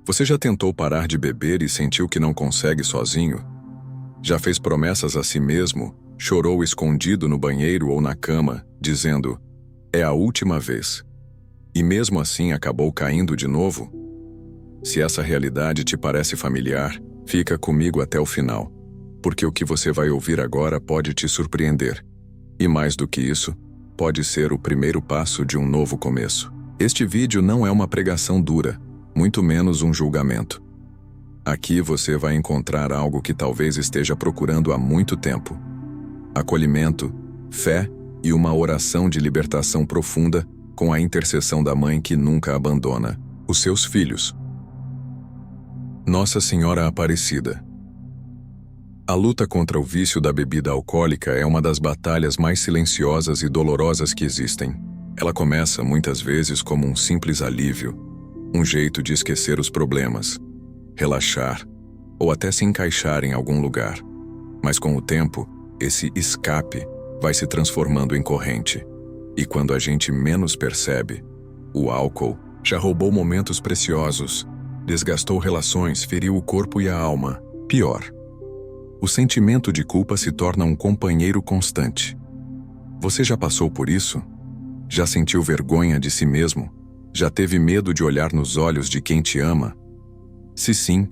Você já tentou parar de beber e sentiu que não consegue sozinho? Já fez promessas a si mesmo, chorou escondido no banheiro ou na cama, dizendo: "É a última vez." E mesmo assim acabou caindo de novo? Se essa realidade te parece familiar, fica comigo até o final, porque o que você vai ouvir agora pode te surpreender. E mais do que isso, pode ser o primeiro passo de um novo começo. Este vídeo não é uma pregação dura, muito menos um julgamento. Aqui você vai encontrar algo que talvez esteja procurando há muito tempo: acolhimento, fé e uma oração de libertação profunda com a intercessão da mãe que nunca abandona os seus filhos. Nossa Senhora Aparecida. A luta contra o vício da bebida alcoólica é uma das batalhas mais silenciosas e dolorosas que existem. Ela começa muitas vezes como um simples alívio, um jeito de esquecer os problemas, relaxar ou até se encaixar em algum lugar. Mas com o tempo, esse escape vai se transformando em corrente. E quando a gente menos percebe, o álcool já roubou momentos preciosos, desgastou relações, feriu o corpo e a alma. Pior, o sentimento de culpa se torna um companheiro constante. Você já passou por isso? Já sentiu vergonha de si mesmo? Já teve medo de olhar nos olhos de quem te ama? Se sim,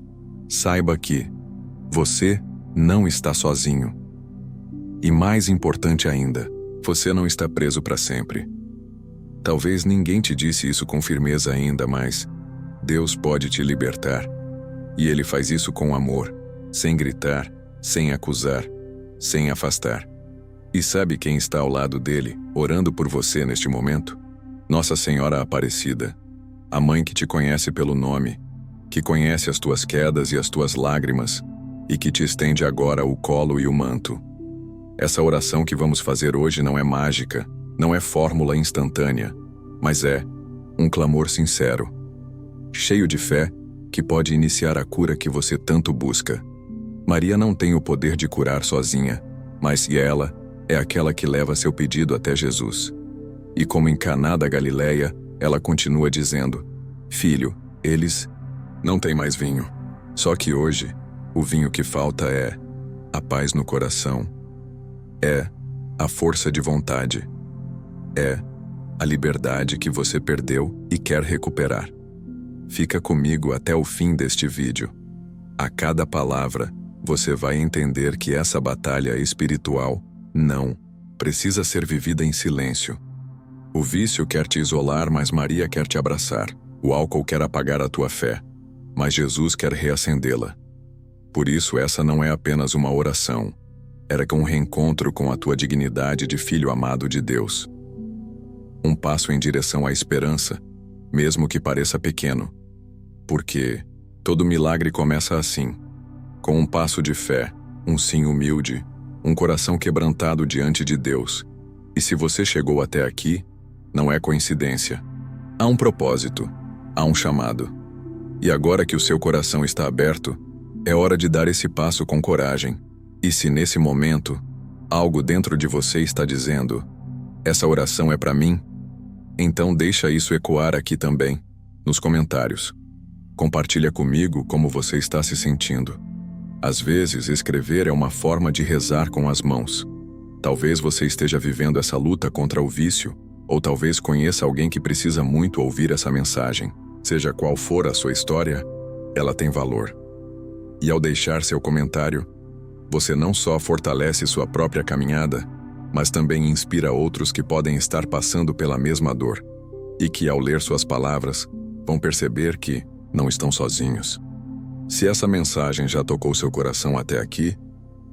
saiba que você não está sozinho. E mais importante ainda, você não está preso para sempre. Talvez ninguém te disse isso com firmeza ainda, mas Deus pode te libertar. E Ele faz isso com amor, sem gritar, sem acusar, sem afastar. E sabe quem está ao lado dele, orando por você neste momento? Nossa Senhora Aparecida, a mãe que te conhece pelo nome, que conhece as tuas quedas e as tuas lágrimas, e que te estende agora o colo e o manto. Essa oração que vamos fazer hoje não é mágica, não é fórmula instantânea, mas é um clamor sincero, cheio de fé, que pode iniciar a cura que você tanto busca. Maria não tem o poder de curar sozinha, mas ela é aquela que leva seu pedido até Jesus. E como em Caná da Galileia, ela continua dizendo: "Filho, eles não têm mais vinho." Só que hoje, o vinho que falta é a paz no coração, é a força de vontade, é a liberdade que você perdeu e quer recuperar. Fica comigo até o fim deste vídeo. A cada palavra, você vai entender que essa batalha espiritual não precisa ser vivida em silêncio. O vício quer te isolar, mas Maria quer te abraçar. O álcool quer apagar a tua fé, mas Jesus quer reacendê-la. Por isso, essa não é apenas uma oração. Era um reencontro com a tua dignidade de filho amado de Deus. Um passo em direção à esperança, mesmo que pareça pequeno. Porque todo milagre começa assim, com um passo de fé, um sim humilde, um coração quebrantado diante de Deus. E se você chegou até aqui, não é coincidência. Há um propósito, há um chamado. E agora que o seu coração está aberto, é hora de dar esse passo com coragem. E se nesse momento, algo dentro de você está dizendo: "Essa oração é para mim", então deixa isso ecoar aqui também, nos comentários. Compartilha comigo como você está se sentindo. Às vezes, escrever é uma forma de rezar com as mãos. Talvez você esteja vivendo essa luta contra o vício, ou talvez conheça alguém que precisa muito ouvir essa mensagem. Seja qual for a sua história, ela tem valor. E ao deixar seu comentário, você não só fortalece sua própria caminhada, mas também inspira outros que podem estar passando pela mesma dor, e que ao ler suas palavras, vão perceber que não estão sozinhos. Se essa mensagem já tocou seu coração até aqui,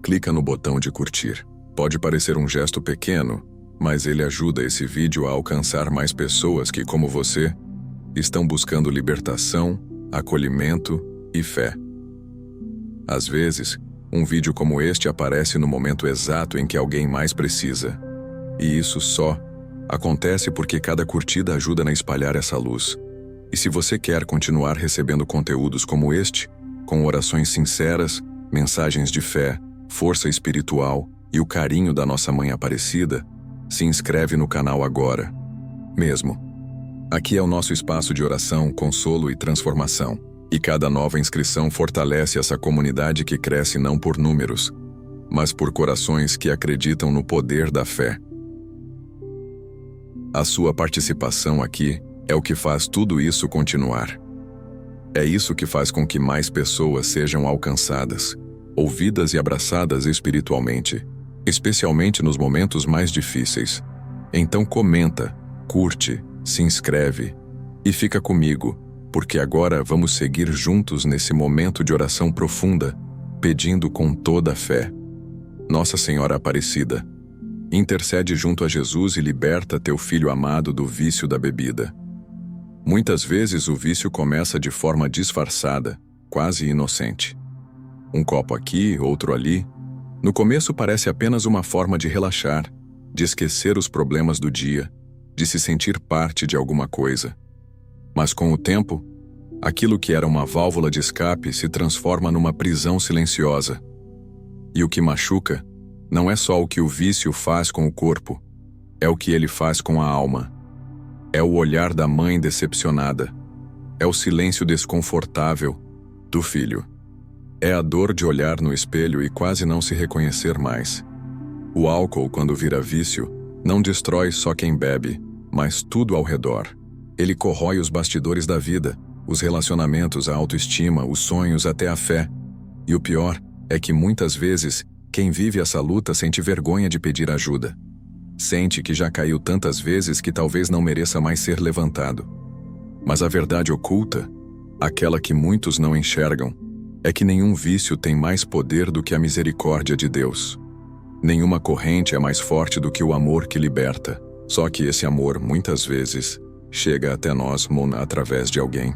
clica no botão de curtir. Pode parecer um gesto pequeno, mas ele ajuda esse vídeo a alcançar mais pessoas que, como você, estão buscando libertação, acolhimento e fé. Às vezes, um vídeo como este aparece no momento exato em que alguém mais precisa. E isso só acontece porque cada curtida ajuda a espalhar essa luz. E se você quer continuar recebendo conteúdos como este, com orações sinceras, mensagens de fé, força espiritual e o carinho da nossa Mãe Aparecida, se inscreve no canal agora mesmo. Aqui é o nosso espaço de oração, consolo e transformação. E cada nova inscrição fortalece essa comunidade que cresce não por números, mas por corações que acreditam no poder da fé. A sua participação aqui é o que faz tudo isso continuar. É isso que faz com que mais pessoas sejam alcançadas, ouvidas e abraçadas espiritualmente, especialmente nos momentos mais difíceis. Então comenta, curte, se inscreve e fica comigo, porque agora vamos seguir juntos nesse momento de oração profunda, pedindo com toda a fé. Nossa Senhora Aparecida, intercede junto a Jesus e liberta teu filho amado do vício da bebida. Muitas vezes o vício começa de forma disfarçada, quase inocente. Um copo aqui, outro ali. No começo parece apenas uma forma de relaxar, de esquecer os problemas do dia, de se sentir parte de alguma coisa. Mas com o tempo, aquilo que era uma válvula de escape se transforma numa prisão silenciosa. E o que machuca não é só o que o vício faz com o corpo, é o que ele faz com a alma. É o olhar da mãe decepcionada. É o silêncio desconfortável do filho. É a dor de olhar no espelho e quase não se reconhecer mais. O álcool, quando vira vício, não destrói só quem bebe, mas tudo ao redor. Ele corrói os bastidores da vida, os relacionamentos, a autoestima, os sonhos, até a fé. E o pior é que muitas vezes, quem vive essa luta sente vergonha de pedir ajuda. Sente que já caiu tantas vezes que talvez não mereça mais ser levantado. Mas a verdade oculta, aquela que muitos não enxergam, é que nenhum vício tem mais poder do que a misericórdia de Deus. Nenhuma corrente é mais forte do que o amor que liberta. Só que esse amor, muitas vezes, chega até nós através de alguém.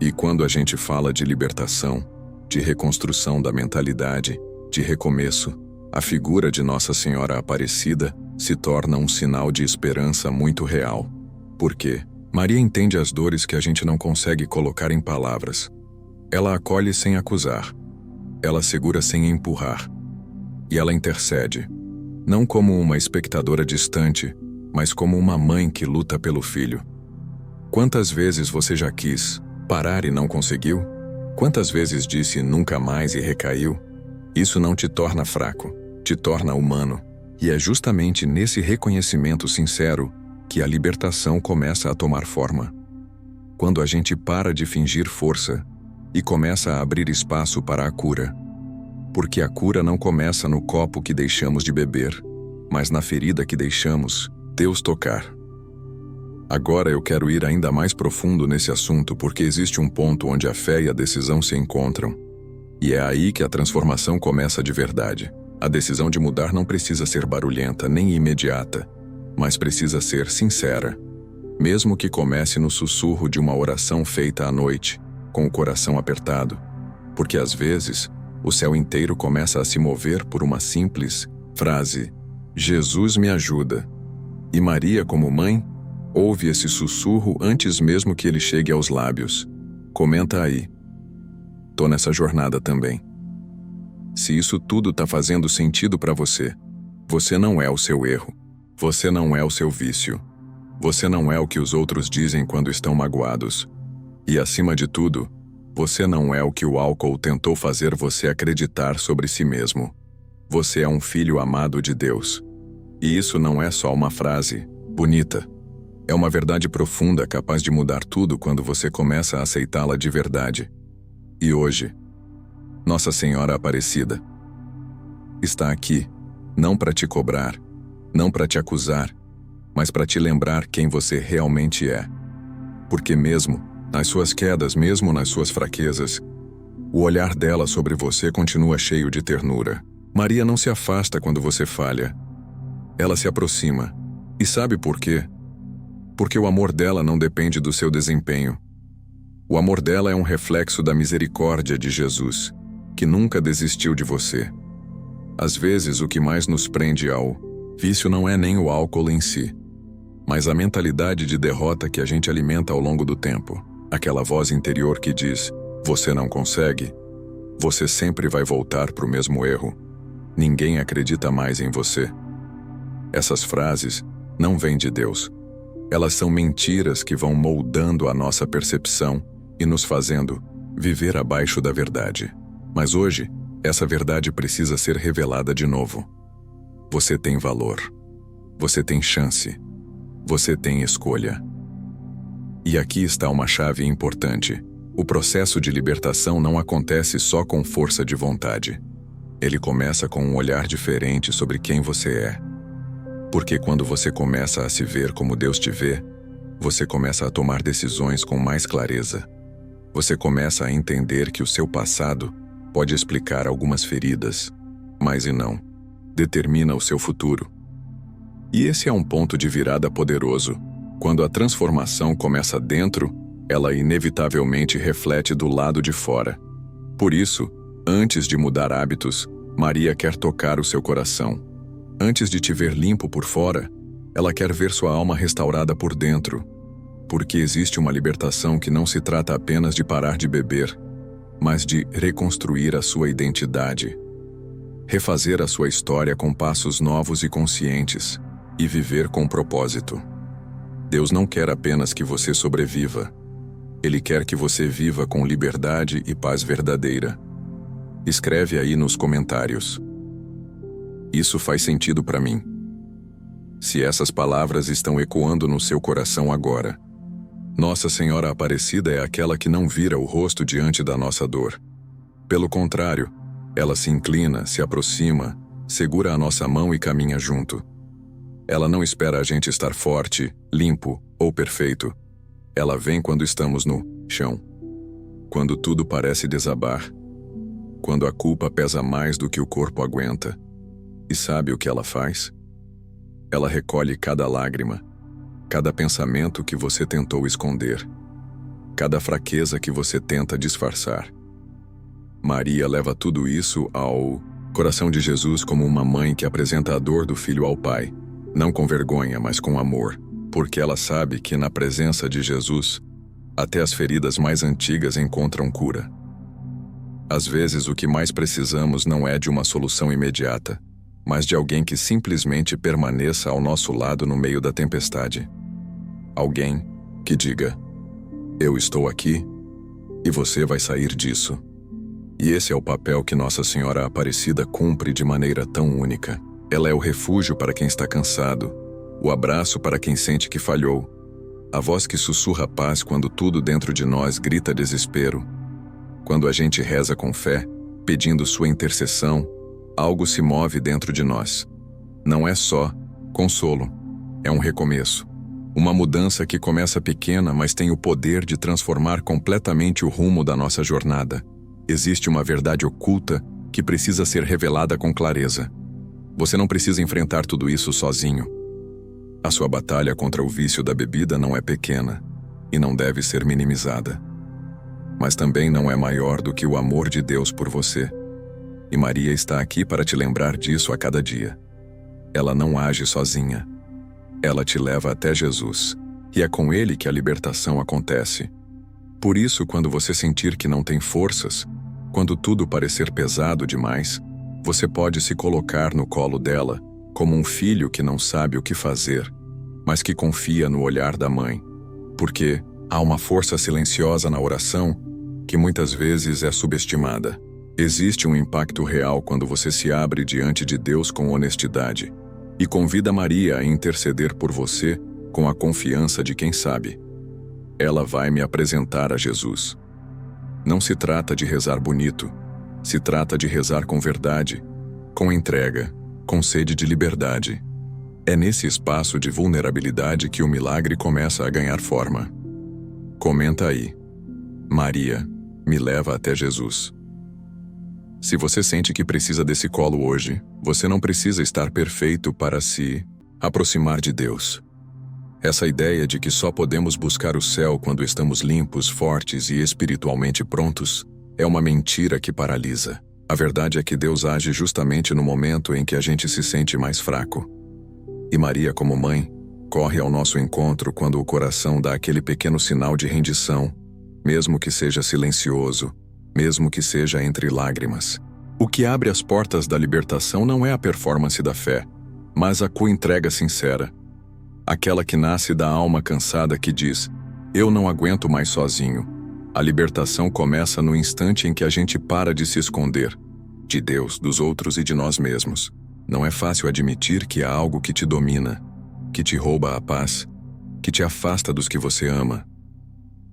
E quando a gente fala de libertação, de reconstrução da mentalidade, de recomeço, a figura de Nossa Senhora Aparecida se torna um sinal de esperança muito real. Por quê? Maria entende as dores que a gente não consegue colocar em palavras. Ela acolhe sem acusar. Ela segura sem empurrar. E ela intercede, não como uma espectadora distante, mas como uma mãe que luta pelo filho. Quantas vezes você já quis parar e não conseguiu? Quantas vezes disse nunca mais e recaiu? Isso não te torna fraco, te torna humano. E é justamente nesse reconhecimento sincero que a libertação começa a tomar forma. Quando a gente para de fingir força e começa a abrir espaço para a cura. Porque a cura não começa no copo que deixamos de beber, mas na ferida que deixamos Deus tocar. Agora eu quero ir ainda mais profundo nesse assunto porque existe um ponto onde a fé e a decisão se encontram. E é aí que a transformação começa de verdade. A decisão de mudar não precisa ser barulhenta nem imediata, mas precisa ser sincera. Mesmo que comece no sussurro de uma oração feita à noite, com o coração apertado, porque às vezes o céu inteiro começa a se mover por uma simples frase: Jesus me ajuda. E Maria, como mãe, ouve esse sussurro antes mesmo que ele chegue aos lábios. Comenta aí. Tô nessa jornada também. Se isso tudo tá fazendo sentido para você, você não é o seu erro. Você não é o seu vício. Você não é o que os outros dizem quando estão magoados. E acima de tudo, você não é o que o álcool tentou fazer você acreditar sobre si mesmo. Você é um filho amado de Deus. E isso não é só uma frase bonita. É uma verdade profunda capaz de mudar tudo quando você começa a aceitá-la de verdade. E hoje, Nossa Senhora Aparecida está aqui, não para te cobrar, não para te acusar, mas para te lembrar quem você realmente é. Porque mesmo nas suas quedas, mesmo nas suas fraquezas, o olhar dela sobre você continua cheio de ternura. Maria não se afasta quando você falha. Ela se aproxima. E sabe por quê? Porque o amor dela não depende do seu desempenho. O amor dela é um reflexo da misericórdia de Jesus, que nunca desistiu de você. Às vezes, o que mais nos prende ao vício não é nem o álcool em si, mas a mentalidade de derrota que a gente alimenta ao longo do tempo. Aquela voz interior que diz: você não consegue, você sempre vai voltar para o mesmo erro, ninguém acredita mais em você. Essas frases não vêm de Deus. Elas são mentiras que vão moldando a nossa percepção e nos fazendo viver abaixo da verdade. Mas hoje, essa verdade precisa ser revelada de novo. Você tem valor. Você tem chance. Você tem escolha. E aqui está uma chave importante. O processo de libertação não acontece só com força de vontade. Ele começa com um olhar diferente sobre quem você é. Porque quando você começa a se ver como Deus te vê, você começa a tomar decisões com mais clareza. Você começa a entender que o seu passado pode explicar algumas feridas, mas não determina o seu futuro. E esse é um ponto de virada poderoso. Quando a transformação começa dentro, ela inevitavelmente reflete do lado de fora. Por isso, antes de mudar hábitos, Maria quer tocar o seu coração. Antes de te ver limpo por fora, ela quer ver sua alma restaurada por dentro. Porque existe uma libertação que não se trata apenas de parar de beber, mas de reconstruir a sua identidade. Refazer a sua história com passos novos e conscientes, e viver com propósito. Deus não quer apenas que você sobreviva. Ele quer que você viva com liberdade e paz verdadeira. Escreve aí nos comentários. Isso faz sentido para mim. Se essas palavras estão ecoando no seu coração agora. Nossa Senhora Aparecida é aquela que não vira o rosto diante da nossa dor. Pelo contrário, ela se inclina, se aproxima, segura a nossa mão e caminha junto. Ela não espera a gente estar forte, limpo ou perfeito. Ela vem quando estamos no chão. Quando tudo parece desabar. Quando a culpa pesa mais do que o corpo aguenta. E sabe o que ela faz? Ela recolhe cada lágrima, cada pensamento que você tentou esconder, cada fraqueza que você tenta disfarçar. Maria leva tudo isso ao coração de Jesus como uma mãe que apresenta a dor do filho ao Pai, não com vergonha, mas com amor, porque ela sabe que na presença de Jesus, até as feridas mais antigas encontram cura. Às vezes o que mais precisamos não é de uma solução imediata, mas de alguém que simplesmente permaneça ao nosso lado no meio da tempestade. Alguém que diga, eu estou aqui e você vai sair disso. E esse é o papel que Nossa Senhora Aparecida cumpre de maneira tão única. Ela é o refúgio para quem está cansado, o abraço para quem sente que falhou, a voz que sussurra paz quando tudo dentro de nós grita desespero. Quando a gente reza com fé, pedindo sua intercessão, algo se move dentro de nós. Não é só consolo, é um recomeço. Uma mudança que começa pequena, mas tem o poder de transformar completamente o rumo da nossa jornada. Existe uma verdade oculta que precisa ser revelada com clareza. Você não precisa enfrentar tudo isso sozinho. A sua batalha contra o vício da bebida não é pequena e não deve ser minimizada. Mas também não é maior do que o amor de Deus por você. E Maria está aqui para te lembrar disso a cada dia. Ela não age sozinha. Ela te leva até Jesus, e é com Ele que a libertação acontece. Por isso, quando você sentir que não tem forças, quando tudo parecer pesado demais, você pode se colocar no colo dela, como um filho que não sabe o que fazer, mas que confia no olhar da mãe. Porque há uma força silenciosa na oração que muitas vezes é subestimada. Existe um impacto real quando você se abre diante de Deus com honestidade e convida Maria a interceder por você com a confiança de quem sabe. Ela vai me apresentar a Jesus. Não se trata de rezar bonito, se trata de rezar com verdade, com entrega, com sede de liberdade. É nesse espaço de vulnerabilidade que o milagre começa a ganhar forma. Comenta aí. Maria, me leva até Jesus. Se você sente que precisa desse colo hoje, você não precisa estar perfeito para se aproximar de Deus. Essa ideia de que só podemos buscar o céu quando estamos limpos, fortes e espiritualmente prontos é uma mentira que paralisa. A verdade é que Deus age justamente no momento em que a gente se sente mais fraco. E Maria, como mãe, corre ao nosso encontro quando o coração dá aquele pequeno sinal de rendição, mesmo que seja silencioso, mesmo que seja entre lágrimas. O que abre as portas da libertação não é a performance da fé, mas a coentrega sincera. Aquela que nasce da alma cansada que diz, eu não aguento mais sozinho. A libertação começa no instante em que a gente para de se esconder, de Deus, dos outros e de nós mesmos. Não é fácil admitir que há algo que te domina, que te rouba a paz, que te afasta dos que você ama.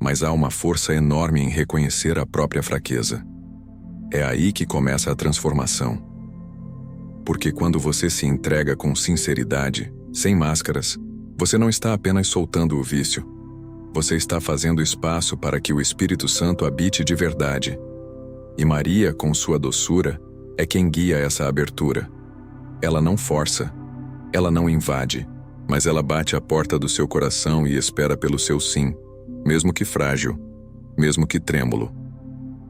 Mas há uma força enorme em reconhecer a própria fraqueza. É aí que começa a transformação. Porque quando você se entrega com sinceridade, sem máscaras, você não está apenas soltando o vício. Você está fazendo espaço para que o Espírito Santo habite de verdade. E Maria, com sua doçura, é quem guia essa abertura. Ela não força, ela não invade, mas ela bate à porta do seu coração e espera pelo seu sim, mesmo que frágil, mesmo que trêmulo.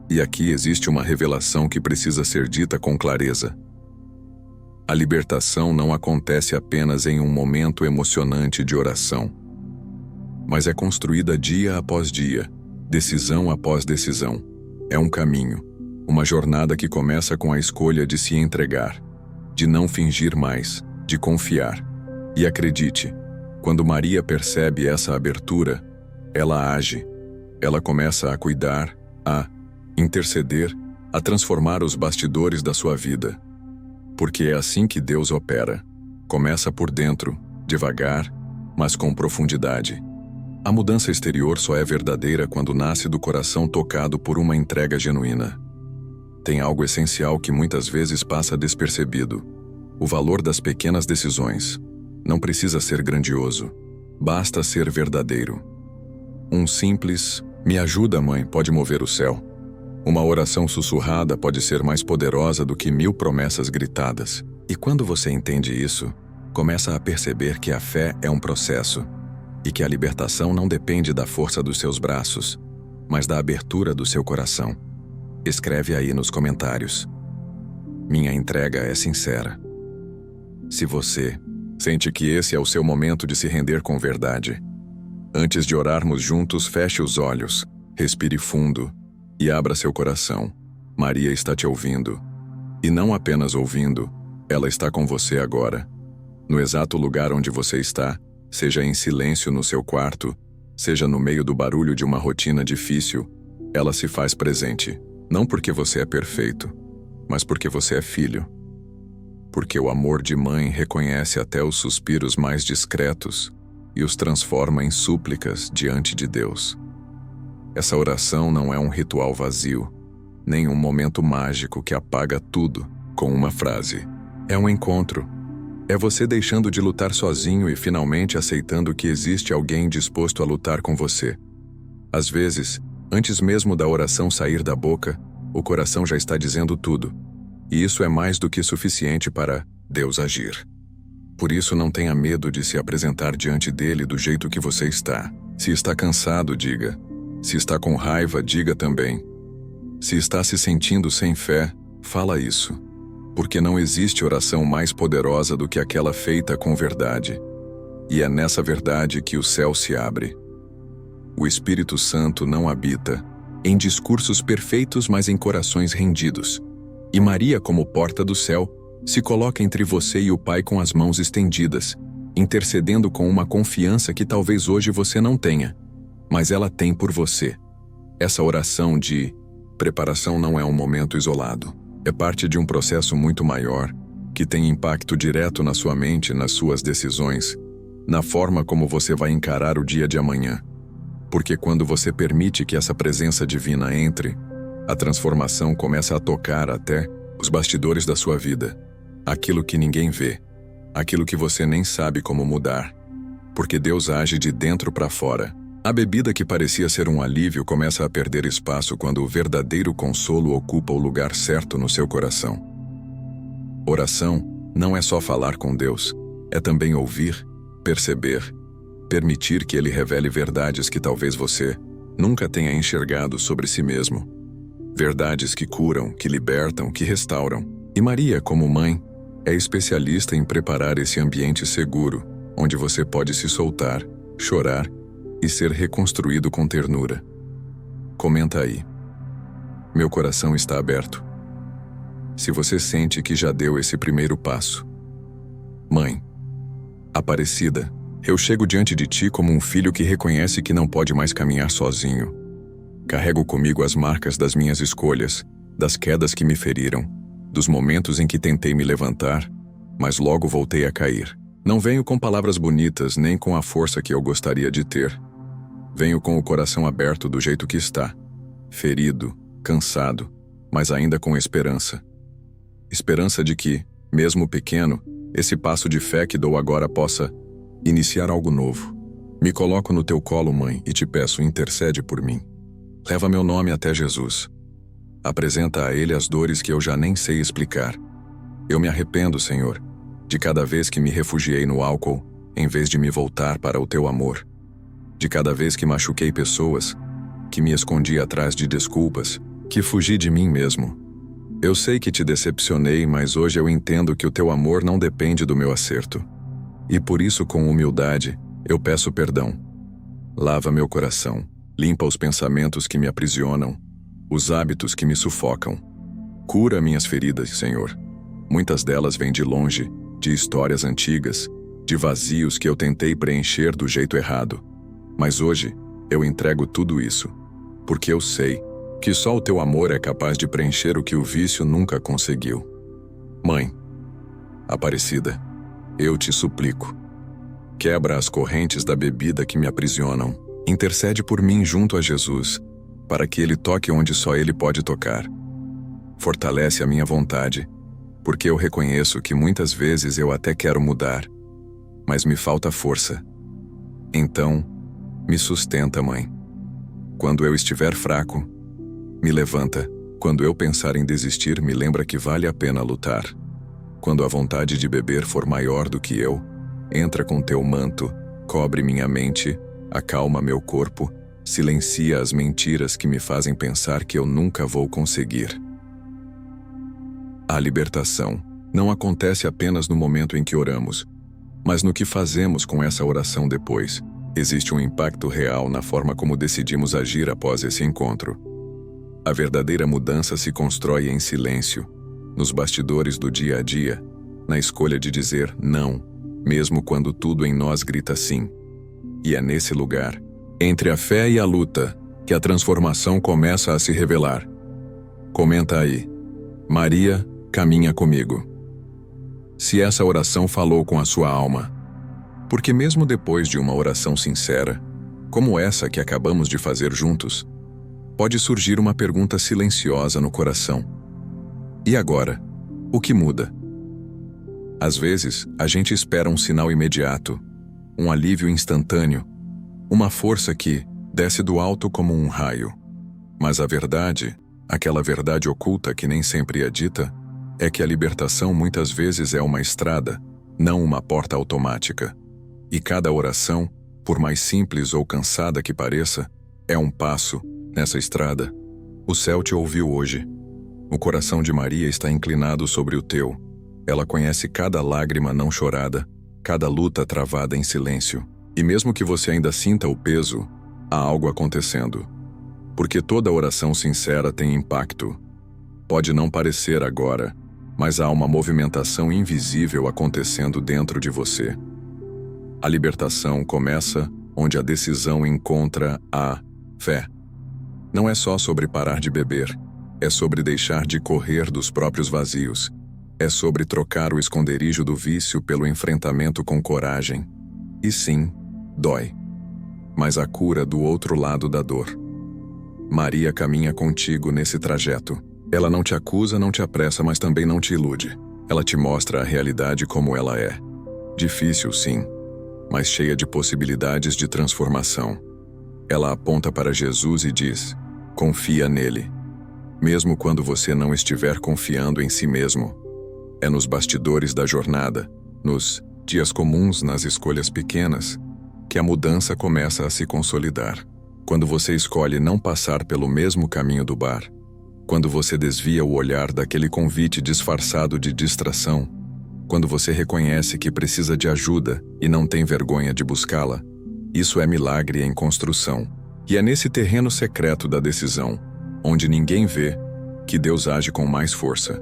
E aqui existe uma revelação que precisa ser dita com clareza. A libertação não acontece apenas em um momento emocionante de oração, mas é construída dia após dia, decisão após decisão. É um caminho, uma jornada que começa com a escolha de se entregar, de não fingir mais, de confiar. E acredite, quando Maria percebe essa abertura, ela age, ela começa a cuidar, a interceder, a transformar os bastidores da sua vida. Porque é assim que Deus opera. Começa por dentro, devagar, mas com profundidade. A mudança exterior só é verdadeira quando nasce do coração tocado por uma entrega genuína. Tem algo essencial que muitas vezes passa despercebido: o valor das pequenas decisões. Não precisa ser grandioso, basta ser verdadeiro. Um simples "me ajuda, mãe" pode mover o céu. Uma oração sussurrada pode ser mais poderosa do que 1000 promessas gritadas. E quando você entende isso, começa a perceber que a fé é um processo e que a libertação não depende da força dos seus braços, mas da abertura do seu coração. Escreve aí nos comentários: minha entrega é sincera. Se você sente que esse é o seu momento de se render com verdade, antes de orarmos juntos, feche os olhos, respire fundo e abra seu coração. Maria está te ouvindo. E não apenas ouvindo, ela está com você agora. No exato lugar onde você está, seja em silêncio no seu quarto, seja no meio do barulho de uma rotina difícil, ela se faz presente. Não porque você é perfeito, mas porque você é filho. Porque o amor de mãe reconhece até os suspiros mais discretos e os transforma em súplicas diante de Deus. Essa oração não é um ritual vazio, nem um momento mágico que apaga tudo com uma frase. É um encontro. É você deixando de lutar sozinho e finalmente aceitando que existe alguém disposto a lutar com você. Às vezes, antes mesmo da oração sair da boca, o coração já está dizendo tudo. E isso é mais do que suficiente para Deus agir. Por isso, não tenha medo de se apresentar diante dele do jeito que você está. Se está cansado, diga. Se está com raiva, diga também. Se está se sentindo sem fé, fala isso. Porque não existe oração mais poderosa do que aquela feita com verdade. E é nessa verdade que o céu se abre. O Espírito Santo não habita em discursos perfeitos, mas em corações rendidos. E Maria, como porta do céu, se coloca entre você e o Pai com as mãos estendidas, intercedendo com uma confiança que talvez hoje você não tenha, mas ela tem por você. Essa oração de preparação não é um momento isolado. É parte de um processo muito maior, que tem impacto direto na sua mente, nas suas decisões, na forma como você vai encarar o dia de amanhã. Porque quando você permite que essa presença divina entre, a transformação começa a tocar até os bastidores da sua vida. Aquilo que ninguém vê, aquilo que você nem sabe como mudar. Porque Deus age de dentro para fora. A bebida que parecia ser um alívio começa a perder espaço quando o verdadeiro consolo ocupa o lugar certo no seu coração. Oração não é só falar com Deus, é também ouvir, perceber, permitir que Ele revele verdades que talvez você nunca tenha enxergado sobre si mesmo. Verdades que curam, que libertam, que restauram. E Maria, como mãe, é especialista em preparar esse ambiente seguro, onde você pode se soltar, chorar e ser reconstruído com ternura. Comenta aí. Meu coração está aberto. Se você sente que já deu esse primeiro passo. Mãe Aparecida, eu chego diante de ti como um filho que reconhece que não pode mais caminhar sozinho. Carrego comigo as marcas das minhas escolhas, das quedas que me feriram, dos momentos em que tentei me levantar, mas logo voltei a cair. Não venho com palavras bonitas nem com a força que eu gostaria de ter. Venho com o coração aberto do jeito que está, ferido, cansado, mas ainda com esperança. Esperança de que, mesmo pequeno, esse passo de fé que dou agora possa iniciar algo novo. Me coloco no teu colo, mãe, e te peço, intercede por mim. Leva meu nome até Jesus. Apresenta a Ele as dores que eu já nem sei explicar. Eu me arrependo, Senhor, de cada vez que me refugiei no álcool, em vez de me voltar para o teu amor. De cada vez que machuquei pessoas, que me escondi atrás de desculpas, que fugi de mim mesmo. Eu sei que te decepcionei, mas hoje eu entendo que o teu amor não depende do meu acerto. E por isso, com humildade, eu peço perdão. Lava meu coração, limpa os pensamentos que me aprisionam, os hábitos que me sufocam. Cura minhas feridas, Senhor. Muitas delas vêm de longe, de histórias antigas, de vazios que eu tentei preencher do jeito errado. Mas hoje, eu entrego tudo isso, porque eu sei que só o teu amor é capaz de preencher o que o vício nunca conseguiu. Mãe Aparecida, eu te suplico. Quebra as correntes da bebida que me aprisionam. Intercede por mim junto a Jesus, para que Ele toque onde só Ele pode tocar. Fortalece a minha vontade, porque eu reconheço que muitas vezes eu até quero mudar, mas me falta força. Então, me sustenta, mãe. Quando eu estiver fraco, me levanta. Quando eu pensar em desistir, me lembra que vale a pena lutar. Quando a vontade de beber for maior do que eu, entra com teu manto, cobre minha mente, acalma meu corpo, silencia as mentiras que me fazem pensar que eu nunca vou conseguir. A libertação não acontece apenas no momento em que oramos, mas no que fazemos com essa oração depois. Existe um impacto real na forma como decidimos agir após esse encontro. A verdadeira mudança se constrói em silêncio, nos bastidores do dia a dia, na escolha de dizer não, mesmo quando tudo em nós grita sim. E é nesse lugar, entre a fé e a luta, que a transformação começa a se revelar. Comenta aí. Maria, caminha comigo. Se essa oração falou com a sua alma, porque mesmo depois de uma oração sincera, como essa que acabamos de fazer juntos, pode surgir uma pergunta silenciosa no coração. E agora? O que muda? Às vezes, a gente espera um sinal imediato, um alívio instantâneo, uma força que desce do alto como um raio. Mas a verdade, aquela verdade oculta que nem sempre é dita, é que a libertação muitas vezes é uma estrada, não uma porta automática. E cada oração, por mais simples ou cansada que pareça, é um passo nessa estrada. O céu te ouviu hoje. O coração de Maria está inclinado sobre o teu. Ela conhece cada lágrima não chorada, cada luta travada em silêncio. E mesmo que você ainda sinta o peso, há algo acontecendo. Porque toda oração sincera tem impacto. Pode não parecer agora, mas há uma movimentação invisível acontecendo dentro de você. A libertação começa onde a decisão encontra a fé. Não é só sobre parar de beber, é sobre deixar de correr dos próprios vazios. É sobre trocar o esconderijo do vício pelo enfrentamento com coragem. E sim, dói. Mas a cura do outro lado da dor. Maria caminha contigo nesse trajeto. Ela não te acusa, não te apressa, mas também não te ilude. Ela te mostra a realidade como ela é. Difícil, sim, mas cheia de possibilidades de transformação. Ela aponta para Jesus e diz: confia nele. Mesmo quando você não estiver confiando em si mesmo. É nos bastidores da jornada, nos dias comuns, nas escolhas pequenas, que a mudança começa a se consolidar. Quando você escolhe não passar pelo mesmo caminho do bar, quando você desvia o olhar daquele convite disfarçado de distração, quando você reconhece que precisa de ajuda e não tem vergonha de buscá-la, isso é milagre em construção. E é nesse terreno secreto da decisão, onde ninguém vê, que Deus age com mais força.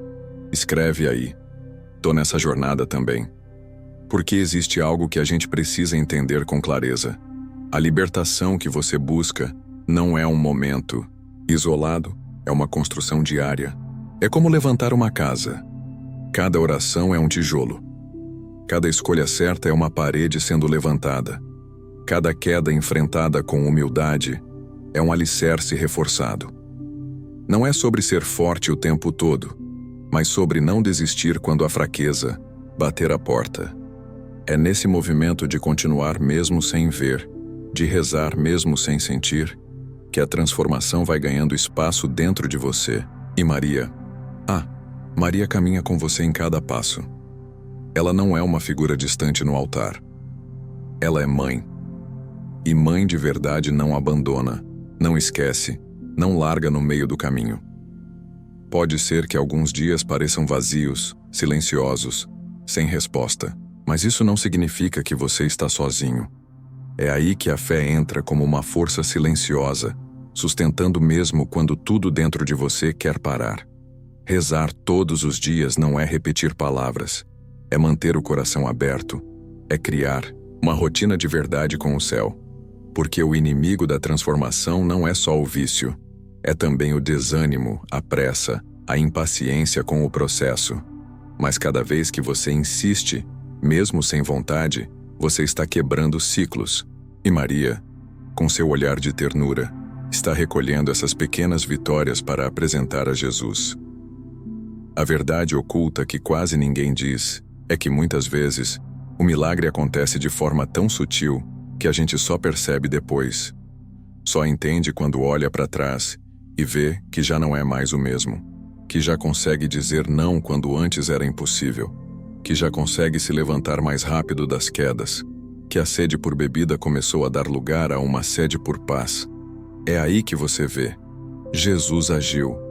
Escreve aí. Tô nessa jornada também. Porque existe algo que a gente precisa entender com clareza. A libertação que você busca não é um momento, Isolado, é uma construção diária. É como levantar uma casa. Cada oração é um tijolo. Cada escolha certa é uma parede sendo levantada. Cada queda enfrentada com humildade é um alicerce reforçado. Não é sobre ser forte o tempo todo, mas sobre não desistir quando a fraqueza bater a porta. É nesse movimento de continuar mesmo sem ver, de rezar mesmo sem sentir, que a transformação vai ganhando espaço dentro de você. E Maria? Maria caminha com você em cada passo. Ela não é uma figura distante no altar. Ela é mãe. E mãe de verdade não abandona, não esquece, não larga no meio do caminho. Pode ser que alguns dias pareçam vazios, silenciosos, sem resposta, mas isso não significa que você está sozinho. É aí que a fé entra como uma força silenciosa, sustentando mesmo quando tudo dentro de você quer parar. Rezar todos os dias não é repetir palavras, é manter o coração aberto, é criar uma rotina de verdade com o céu. Porque o inimigo da transformação não é só o vício, é também o desânimo, a pressa, a impaciência com o processo. Mas cada vez que você insiste, mesmo sem vontade, você está quebrando ciclos. E Maria, com seu olhar de ternura, está recolhendo essas pequenas vitórias para apresentar a Jesus. A verdade oculta que quase ninguém diz é que muitas vezes o milagre acontece de forma tão sutil que a gente só percebe depois. Só entende quando olha para trás e vê que já não é mais o mesmo, que já consegue dizer não quando antes era impossível, que já consegue se levantar mais rápido das quedas, que a sede por bebida começou a dar lugar a uma sede por paz. É aí que você vê. Jesus agiu.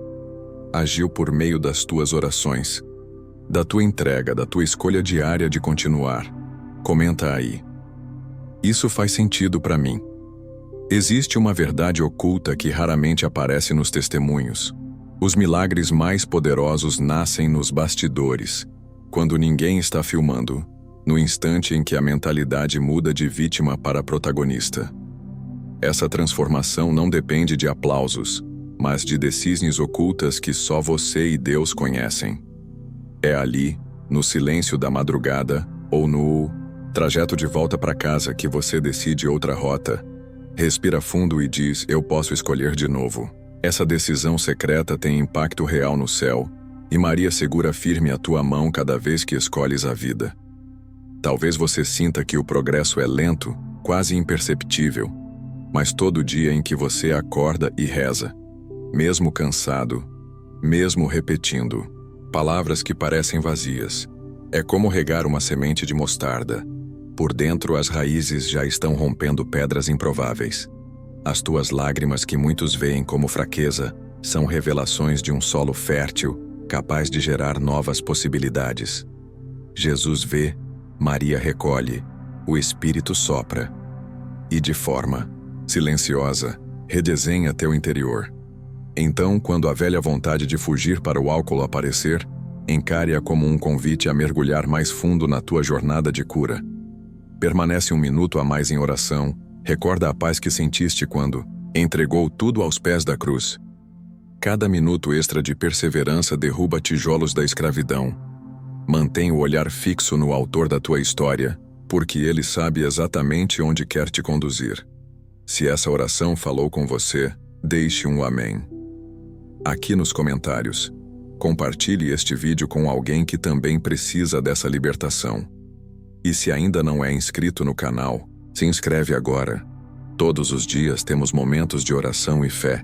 Agiu por meio das tuas orações, da tua entrega, da tua escolha diária de continuar. Comenta aí. Isso faz sentido para mim. Existe uma verdade oculta que raramente aparece nos testemunhos. Os milagres mais poderosos nascem nos bastidores, quando ninguém está filmando, no instante em que a mentalidade muda de vítima para protagonista. Essa transformação não depende de aplausos, mas de decisões ocultas que só você e Deus conhecem. É ali, no silêncio da madrugada, ou no trajeto de volta para casa que você decide outra rota, respira fundo e diz: eu posso escolher de novo. Essa decisão secreta tem impacto real no céu, e Maria segura firme a tua mão cada vez que escolhes a vida. Talvez você sinta que o progresso é lento, quase imperceptível, mas todo dia em que você acorda e reza, mesmo cansado, mesmo repetindo palavras que parecem vazias, é como regar uma semente de mostarda. Por dentro as raízes já estão rompendo pedras improváveis. As tuas lágrimas que muitos veem como fraqueza são revelações de um solo fértil, capaz de gerar novas possibilidades. Jesus vê, Maria recolhe, o Espírito sopra. E de forma silenciosa, redesenha teu interior. Então, quando a velha vontade de fugir para o álcool aparecer, encare-a como um convite a mergulhar mais fundo na tua jornada de cura. Permanece um minuto a mais em oração, recorda a paz que sentiste quando entregou tudo aos pés da cruz. Cada minuto extra de perseverança derruba tijolos da escravidão. Mantém o olhar fixo no autor da tua história, porque ele sabe exatamente onde quer te conduzir. Se essa oração falou com você, deixe um amém aqui nos comentários. Compartilhe este vídeo com alguém que também precisa dessa libertação. E se ainda não é inscrito no canal, se inscreve agora. Todos os dias temos momentos de oração e fé.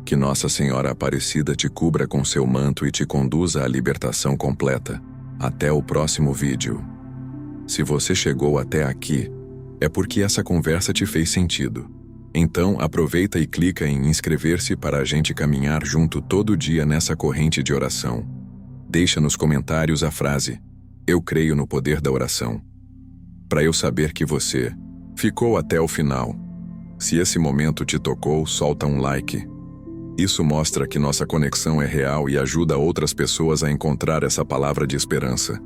Que Nossa Senhora Aparecida te cubra com seu manto e te conduza à libertação completa. Até o próximo vídeo. Se você chegou até aqui, é porque essa conversa te fez sentido. Então aproveita e clica em inscrever-se para a gente caminhar junto todo dia nessa corrente de oração. Deixa nos comentários a frase: eu creio no poder da oração, para eu saber que você ficou até o final. Se esse momento te tocou, solta um like. Isso mostra que nossa conexão é real e ajuda outras pessoas a encontrar essa palavra de esperança.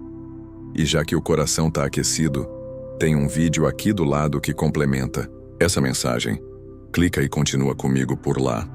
E já que o coração está aquecido, tem um vídeo aqui do lado que complementa essa mensagem. Clica e continua comigo por lá.